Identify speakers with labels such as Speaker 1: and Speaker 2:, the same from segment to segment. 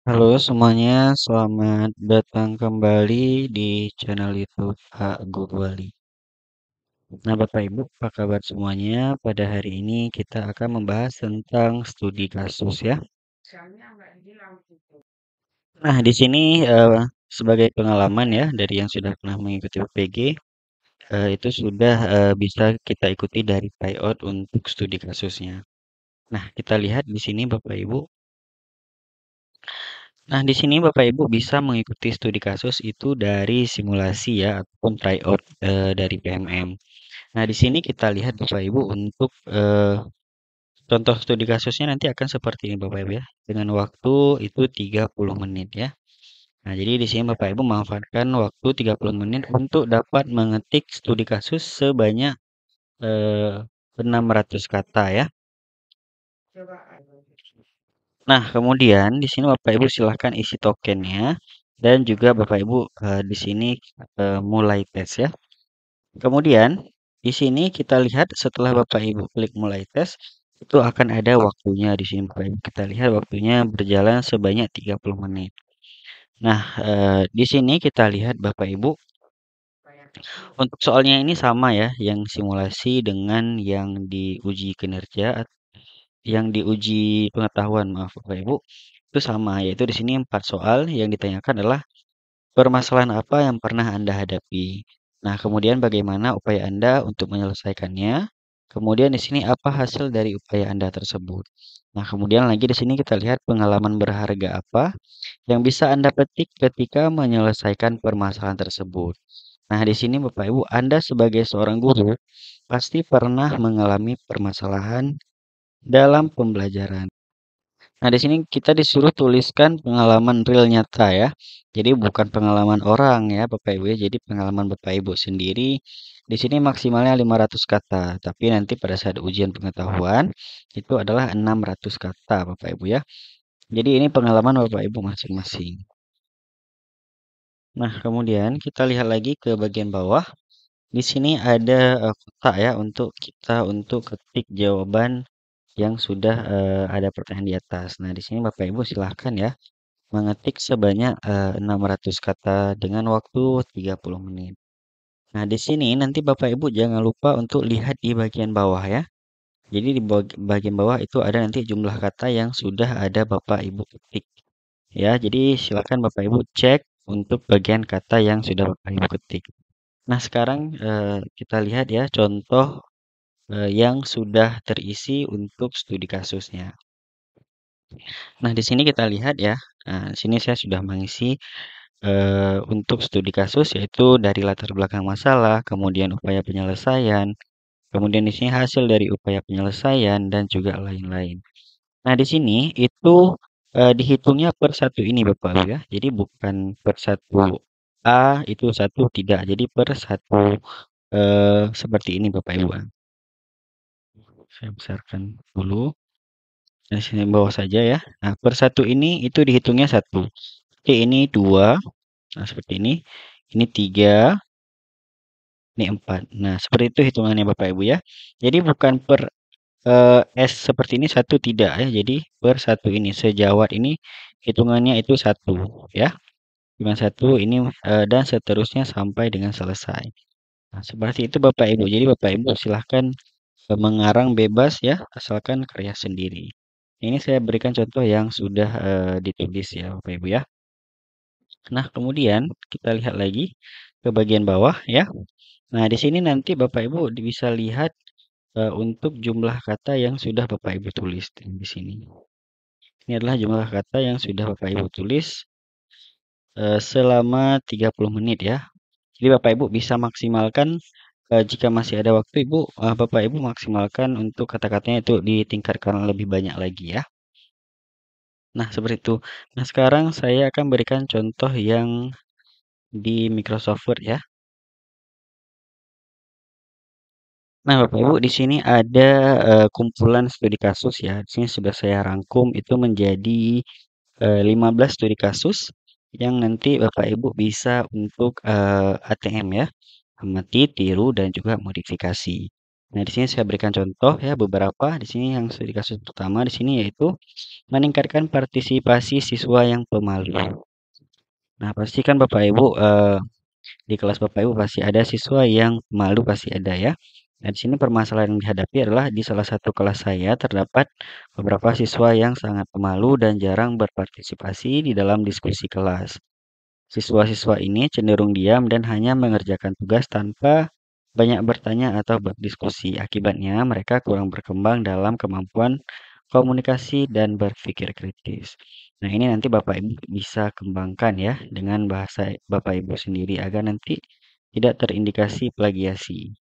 Speaker 1: Halo semuanya, selamat datang kembali di channel YouTube Pak Gugwali. Nah, Bapak Ibu, apa kabar semuanya? Pada hari ini kita akan membahas tentang studi kasus ya. Nah, di sini sebagai pengalaman ya dari yang sudah pernah mengikuti UPG, itu sudah bisa kita ikuti dari tryout untuk studi kasusnya. Nah, kita lihat di sini Bapak Ibu. Nah, di sini Bapak Ibu bisa mengikuti studi kasus itu dari simulasi ya ataupun tryout dari PMM. Nah, di sini kita lihat Bapak Ibu untuk contoh studi kasusnya nanti akan seperti ini Bapak Ibu ya. Dengan waktu itu 30 menit ya. Nah, jadi di sini Bapak Ibu memanfaatkan waktu 30 menit untuk dapat mengetik studi kasus sebanyak eh, 600 kata ya. Nah, kemudian di sini Bapak Ibu silahkan isi tokennya dan juga Bapak Ibu di sini mulai tes ya. Kemudian di sini kita lihat setelah Bapak Ibu klik mulai tes itu akan ada waktunya di sini Bapak Ibu. Kita lihat waktunya berjalan sebanyak 30 menit. Nah, di sini kita lihat Bapak Ibu untuk soalnya ini sama ya yang simulasi dengan yang diuji kinerja yang diuji pengetahuan maaf Bapak Ibu itu sama yaitu di sini 4 soal yang ditanyakan adalah permasalahan apa yang pernah Anda hadapi. Nah, kemudian bagaimana upaya Anda untuk menyelesaikannya? Kemudian di sini apa hasil dari upaya Anda tersebut? Nah, kemudian lagi di sini kita lihat pengalaman berharga apa yang bisa Anda petik ketika menyelesaikan permasalahan tersebut. Nah, di sini Bapak Ibu, Anda sebagai seorang guru pasti pernah mengalami permasalahan dalam pembelajaran. Nah, di sini kita disuruh tuliskan pengalaman real nyata ya. Jadi bukan pengalaman orang ya, Bapak Ibu ya. Jadi pengalaman Bapak Ibu sendiri. Di sini maksimalnya 500 kata, tapi nanti pada saat ujian pengetahuan itu adalah 600 kata, Bapak Ibu ya. Jadi ini pengalaman Bapak Ibu masing-masing. Nah, kemudian kita lihat lagi ke bagian bawah. Di sini ada kotak ya untuk kita untuk ketik jawaban yang sudah ada pertanyaan di atas. Nah, di sini Bapak Ibu silahkan ya mengetik sebanyak 600 kata dengan waktu 30 menit. Nah, di sini nanti Bapak Ibu jangan lupa untuk lihat di bagian bawah ya. Jadi di bagian bawah itu ada nanti jumlah kata yang sudah ada Bapak Ibu ketik. Ya, jadi silakan Bapak Ibu cek untuk bagian kata yang sudah Bapak Ibu ketik. Nah, sekarang kita lihat ya contoh yang sudah terisi untuk studi kasusnya. Nah, di sini kita lihat ya. Nah, di sini saya sudah mengisi untuk studi kasus yaitu dari latar belakang masalah, kemudian upaya penyelesaian, kemudian di sini hasil dari upaya penyelesaian dan juga lain-lain. Nah, di sini itu dihitungnya per satu ini Bapak Ibu ya. Jadi bukan per satu A itu satu tidak. Jadi per satu seperti ini Bapak Ibu. Saya besarkan dulu. Di sini bawah saja ya. Nah, per satu ini itu dihitungnya satu. Oke, ini dua. Nah, seperti ini. Ini tiga. Ini 4. Nah, seperti itu hitungannya Bapak Ibu ya. Jadi bukan per S seperti ini satu tidak ya. Jadi per satu ini sejawat ini hitungannya itu satu ya. Cuma satu ini dan seterusnya sampai dengan selesai. Nah, seperti itu Bapak Ibu. Jadi Bapak Ibu silahkan mengarang bebas ya, asalkan karya sendiri. Ini saya berikan contoh yang sudah ditulis ya Bapak Ibu ya. Nah, kemudian kita lihat lagi ke bagian bawah ya. Nah, di sini nanti Bapak Ibu bisa lihat untuk jumlah kata yang sudah Bapak Ibu tulis di sini. Ini adalah jumlah kata yang sudah Bapak Ibu tulis selama 30 menit ya. Jadi Bapak Ibu bisa maksimalkan jika masih ada waktu Bapak Ibu maksimalkan untuk kata-katanya itu ditingkatkan lebih banyak lagi ya. Nah, seperti itu. Nah, sekarang saya akan berikan contoh yang di Microsoft Word ya. Nah, Bapak Ibu di sini ada kumpulan studi kasus ya. Di sini sudah saya rangkum itu menjadi 15 studi kasus yang nanti Bapak Ibu bisa untuk ATM ya, amati, tiru dan juga modifikasi. Nah, di sini saya berikan contoh ya beberapa. Di sini yang di kasus pertama di sini yaitu meningkatkan partisipasi siswa yang pemalu. Nah, pastikan Bapak Ibu di kelas Bapak Ibu pasti ada siswa yang malu pasti ada ya. Nah, di sini permasalahan yang dihadapi adalah di salah satu kelas saya terdapat beberapa siswa yang sangat pemalu dan jarang berpartisipasi di dalam diskusi kelas. Siswa-siswa ini cenderung diam dan hanya mengerjakan tugas tanpa banyak bertanya atau berdiskusi. Akibatnya, mereka kurang berkembang dalam kemampuan komunikasi dan berpikir kritis. Nah, ini nanti Bapak Ibu bisa kembangkan ya dengan bahasa Bapak Ibu sendiri agar nanti tidak terindikasi plagiasi.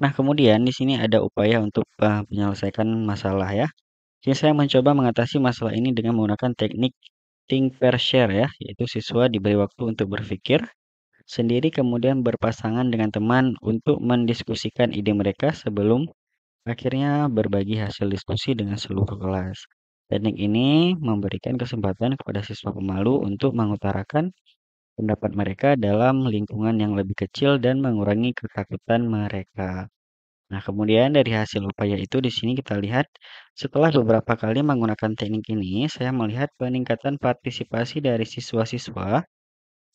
Speaker 1: Nah, kemudian di sini ada upaya untuk menyelesaikan masalah ya. Jadi saya mencoba mengatasi masalah ini dengan menggunakan teknik think pair share ya, yaitu siswa diberi waktu untuk berpikir sendiri kemudian berpasangan dengan teman untuk mendiskusikan ide mereka sebelum akhirnya berbagi hasil diskusi dengan seluruh kelas. Teknik ini memberikan kesempatan kepada siswa pemalu untuk mengutarakan pendapat mereka dalam lingkungan yang lebih kecil dan mengurangi ketakutan mereka. Nah, kemudian dari hasil upaya itu di sini kita lihat setelah beberapa kali menggunakan teknik ini, saya melihat peningkatan partisipasi dari siswa-siswa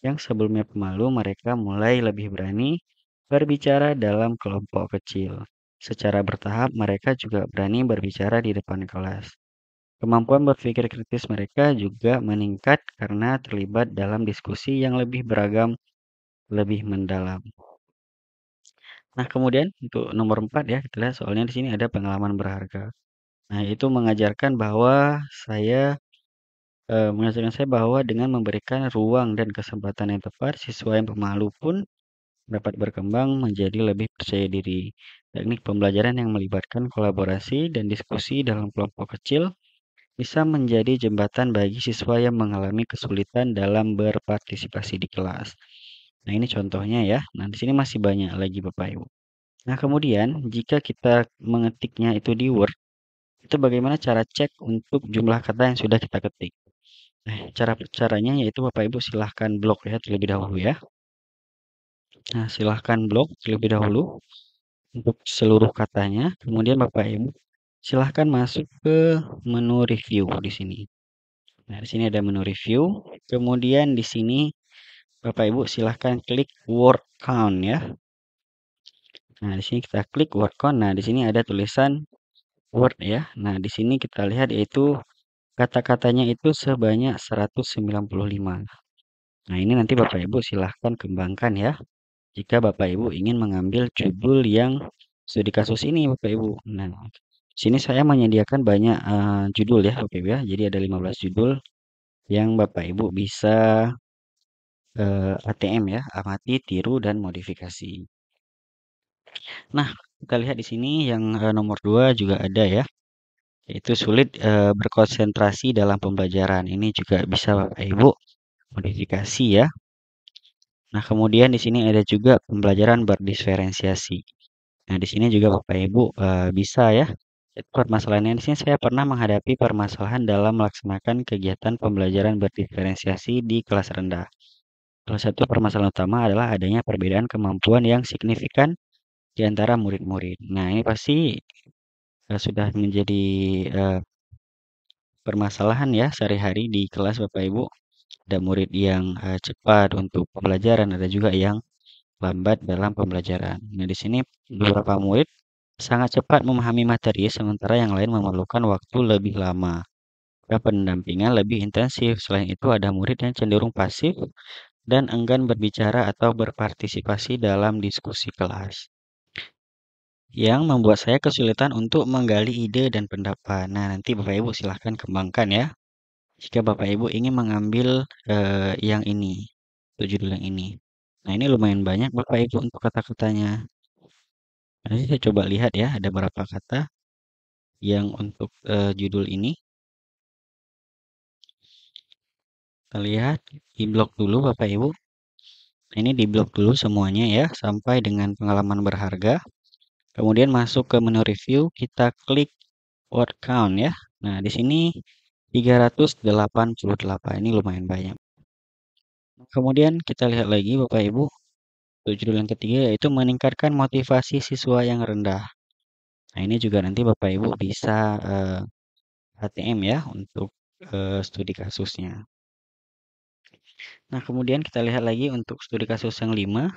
Speaker 1: yang sebelumnya pemalu, mereka mulai lebih berani berbicara dalam kelompok kecil. Secara bertahap, mereka juga berani berbicara di depan kelas. Kemampuan berpikir kritis mereka juga meningkat karena terlibat dalam diskusi yang lebih beragam, lebih mendalam. Nah, kemudian untuk nomor 4 ya, kita lihat soalnya di sini ada pengalaman berharga. Nah, itu mengajarkan bahwa saya dengan memberikan ruang dan kesempatan yang tepat, siswa yang pemalu pun dapat berkembang menjadi lebih percaya diri. Teknik pembelajaran yang melibatkan kolaborasi dan diskusi dalam kelompok kecil bisa menjadi jembatan bagi siswa yang mengalami kesulitan dalam berpartisipasi di kelas. Nah, ini contohnya ya. Nah, di sini masih banyak lagi Bapak Ibu. Nah, kemudian jika kita mengetiknya itu di Word, itu bagaimana cara cek untuk jumlah kata yang sudah kita ketik. Nah, caranya yaitu Bapak Ibu silahkan blok ya terlebih dahulu ya. Nah, silahkan blok terlebih dahulu untuk seluruh katanya. Kemudian Bapak Ibu silahkan masuk ke menu review di sini. Nah, di sini ada menu review. Kemudian di sini Bapak Ibu silahkan klik word count ya. Nah, di sini kita klik word count. Nah, di sini ada tulisan word ya. Nah, di sini kita lihat yaitu kata-katanya itu sebanyak 195. Nah, ini nanti Bapak Ibu silahkan kembangkan ya. Jika Bapak Ibu ingin mengambil judul yang studi kasus ini Bapak Ibu. Nah, sini saya menyediakan banyak judul ya Bapak Ibu ya. Jadi ada 15 judul yang Bapak Ibu bisa ATM ya, amati, tiru, dan modifikasi. Nah, kita lihat di sini yang nomor 2 juga ada ya, yaitu sulit berkonsentrasi dalam pembelajaran. Ini juga bisa Bapak Ibu modifikasi ya. Nah, kemudian di sini ada juga pembelajaran berdiferensiasi. Nah, di sini juga Bapak Ibu bisa ya. Permasalahannya di sini saya pernah menghadapi permasalahan dalam melaksanakan kegiatan pembelajaran berdiferensiasi di kelas rendah. Salah satu permasalahan utama adalah adanya perbedaan kemampuan yang signifikan di antara murid-murid. Nah, ini pasti sudah menjadi eh, permasalahan ya sehari-hari di kelas Bapak Ibu. Ada murid yang cepat untuk pembelajaran, ada juga yang lambat dalam pembelajaran. Nah, di sini beberapa murid sangat cepat memahami materi, sementara yang lain memerlukan waktu lebih lama. Pendampingan lebih intensif. Selain itu, ada murid yang cenderung pasif dan enggan berbicara atau berpartisipasi dalam diskusi kelas, yang membuat saya kesulitan untuk menggali ide dan pendapat. Nah, nanti Bapak Ibu silahkan kembangkan ya. Jika Bapak Ibu ingin mengambil yang ini, untuk judul yang ini. Nah, ini lumayan banyak Bapak Ibu untuk kata-katanya. Nanti saya coba lihat ya, ada berapa kata yang untuk judul ini. Kita lihat di blok dulu Bapak Ibu. Ini di blok dulu semuanya ya, sampai dengan pengalaman berharga. Kemudian masuk ke menu review, kita klik word count ya. Nah, di sini 388, ini lumayan banyak. Kemudian kita lihat lagi Bapak Ibu, Untuk judul yang ketiga yaitu meningkatkan motivasi siswa yang rendah. Nah, ini juga nanti Bapak Ibu bisa HTM ya untuk studi kasusnya. Nah, kemudian kita lihat lagi untuk studi kasus yang 5,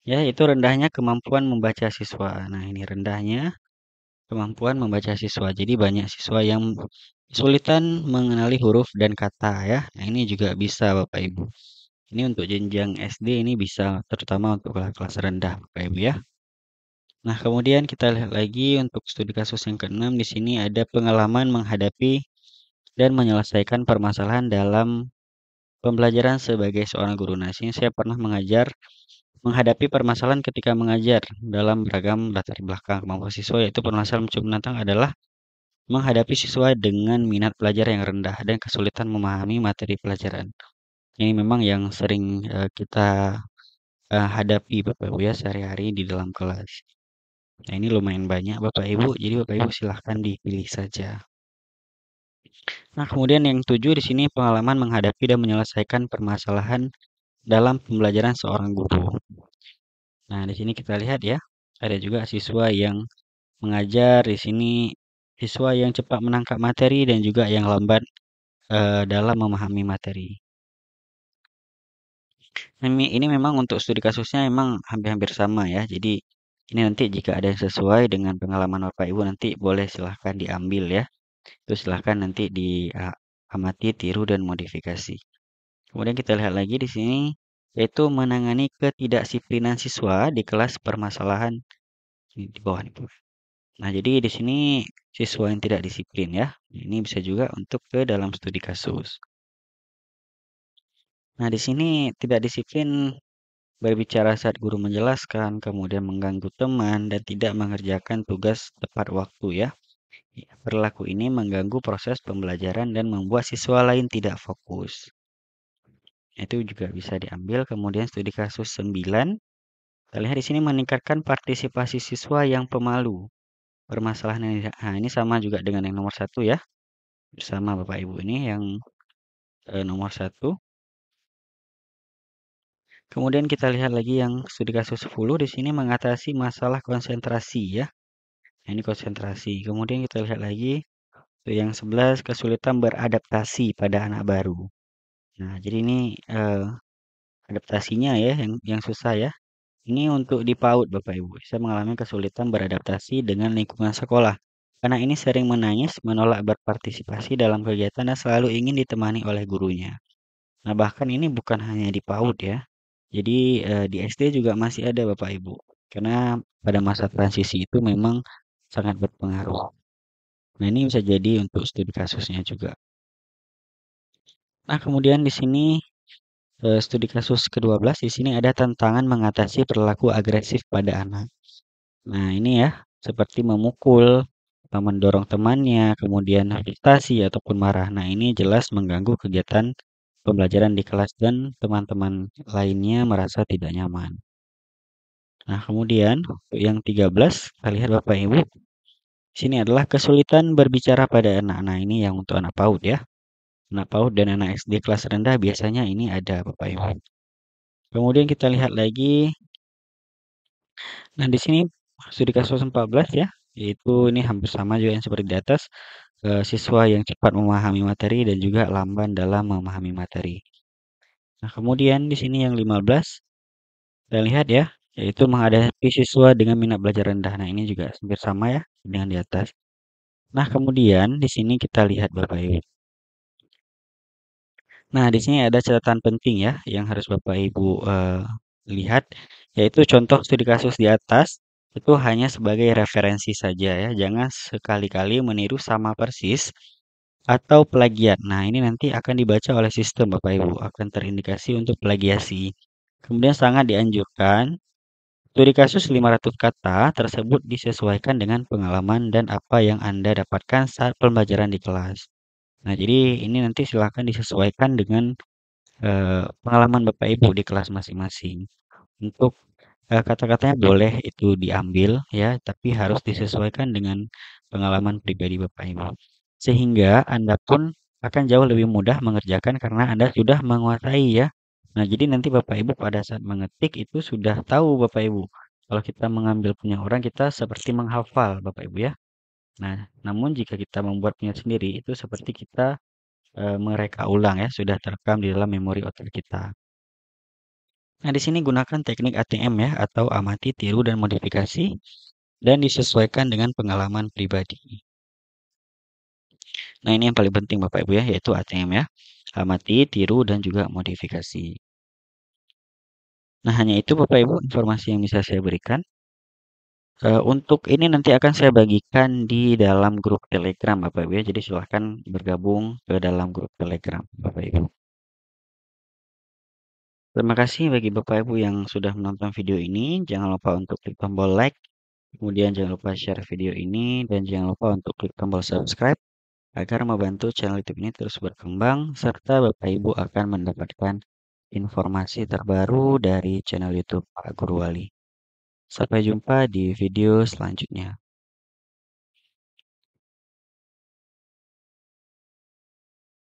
Speaker 1: ya, yaitu rendahnya kemampuan membaca siswa. Nah, ini rendahnya kemampuan membaca siswa. Jadi banyak siswa yang kesulitan mengenali huruf dan kata ya. Nah, ini juga bisa Bapak Ibu. Ini untuk jenjang SD ini bisa terutama untuk kelas rendah Bapak Ibu ya. Nah, kemudian kita lihat lagi untuk studi kasus yang keenam di sini ada pengalaman menghadapi dan menyelesaikan permasalahan dalam pembelajaran sebagai seorang guru. Nah, sini saya pernah menghadapi permasalahan ketika mengajar dalam beragam latar belakang kemampuan siswa, yaitu permasalahan cukup menantang adalah menghadapi siswa dengan minat belajar yang rendah dan kesulitan memahami materi pelajaran. Ini memang yang sering kita hadapi Bapak Ibu ya sehari-hari di dalam kelas. Nah, ini lumayan banyak Bapak Ibu, jadi Bapak Ibu silahkan dipilih saja. Nah, kemudian yang 7 di sini pengalaman menghadapi dan menyelesaikan permasalahan dalam pembelajaran seorang guru. Nah, di sini kita lihat ya, ada juga siswa yang mengajar di sini, siswa yang cepat menangkap materi dan juga yang lambat dalam memahami materi. Ini memang untuk studi kasusnya memang hampir-hampir sama ya. Jadi ini nanti jika ada yang sesuai dengan pengalaman Bapak Ibu nanti boleh silahkan diambil ya. Itu silahkan nanti diamati, tiru dan modifikasi. Kemudian kita lihat lagi di sini yaitu menangani ketidakdisiplinan siswa di kelas permasalahan di bawah nih. Nah, jadi di sini siswa yang tidak disiplin ya. Ini bisa juga untuk ke dalam studi kasus. Nah, di sini tidak disiplin berbicara saat guru menjelaskan, kemudian mengganggu teman dan tidak mengerjakan tugas tepat waktu ya. Perilaku ini mengganggu proses pembelajaran dan membuat siswa lain tidak fokus. Itu juga bisa diambil. Kemudian studi kasus 9. Kita lihat di sini meningkatkan partisipasi siswa yang pemalu. Permasalahan ini, nah ini sama juga dengan yang nomor 1 ya. Bersama Bapak Ibu ini yang nomor 1. Kemudian kita lihat lagi yang studi kasus 10 di sini mengatasi masalah konsentrasi ya. Nah, ini konsentrasi. Kemudian kita lihat lagi yang 11 kesulitan beradaptasi pada anak baru. Nah, jadi ini adaptasinya ya yang susah ya. Ini untuk di PAUD Bapak Ibu. Saya mengalami kesulitan beradaptasi dengan lingkungan sekolah. Karena ini sering menangis, menolak berpartisipasi dalam kegiatan dan selalu ingin ditemani oleh gurunya. Nah, bahkan ini bukan hanya di PAUD ya. Jadi di SD juga masih ada Bapak Ibu. Karena pada masa transisi itu memang sangat berpengaruh. Nah, ini bisa jadi untuk studi kasusnya juga. Nah, kemudian di sini studi kasus ke-12 di sini ada tantangan mengatasi perilaku agresif pada anak. Nah, ini ya, seperti memukul, mendorong temannya, kemudian frustasi ataupun marah. Nah, ini jelas mengganggu kegiatan pembelajaran di kelas dan teman-teman lainnya merasa tidak nyaman. Nah, kemudian untuk yang 13, kita lihat Bapak Ibu. Sini adalah kesulitan berbicara pada anak. Nah, ini yang untuk anak PAUD ya. Anak PAUD dan anak SD kelas rendah biasanya ini ada Bapak Ibu. Kemudian kita lihat lagi. Nah, di sini studi kasus 14 ya. Yaitu ini hampir sama juga yang seperti di atas. Siswa yang cepat memahami materi dan juga lamban dalam memahami materi. Nah, kemudian di sini yang 15. Kita lihat ya. Yaitu menghadapi siswa dengan minat belajar rendah. Nah, ini juga hampir sama ya dengan di atas. Nah, kemudian di sini kita lihat Bapak Ibu. Nah, di sini ada catatan penting ya yang harus Bapak Ibu lihat, yaitu contoh studi kasus di atas itu hanya sebagai referensi saja ya. Jangan sekali-kali meniru sama persis atau plagiat. Nah, ini nanti akan dibaca oleh sistem Bapak Ibu, akan terindikasi untuk plagiasi. Kemudian sangat dianjurkan studi kasus 500 kata tersebut disesuaikan dengan pengalaman dan apa yang Anda dapatkan saat pembelajaran di kelas. Nah, jadi ini nanti silakan disesuaikan dengan pengalaman Bapak Ibu di kelas masing-masing. Untuk kata-katanya boleh itu diambil ya, tapi harus disesuaikan dengan pengalaman pribadi Bapak Ibu. Sehingga Anda pun akan jauh lebih mudah mengerjakan karena Anda sudah menguasai ya Nah, jadi nanti Bapak Ibu pada saat mengetik itu sudah tahu Bapak Ibu. Kalau kita mengambil punya orang, kita seperti menghafal Bapak Ibu ya. Nah, namun jika kita membuat punya sendiri, itu seperti kita mereka ulang ya, sudah terekam di dalam memori otak kita. Nah, di sini gunakan teknik ATM ya, atau amati, tiru, dan modifikasi, dan disesuaikan dengan pengalaman pribadi. Nah, ini yang paling penting Bapak Ibu ya, yaitu ATM ya. Amati, tiru, dan juga modifikasi. Nah, hanya itu Bapak Ibu informasi yang bisa saya berikan. Untuk ini nanti akan saya bagikan di dalam grup Telegram Bapak Ibu ya. Jadi silahkan bergabung ke dalam grup Telegram Bapak Ibu. Terima kasih bagi Bapak Ibu yang sudah menonton video ini. Jangan lupa untuk klik tombol like. Kemudian jangan lupa share video ini. Dan jangan lupa untuk klik tombol subscribe. Agar membantu channel YouTube ini terus berkembang. Serta Bapak Ibu akan mendapatkan informasi terbaru dari channel YouTube Pak Guru Wali. Sampai jumpa di video selanjutnya.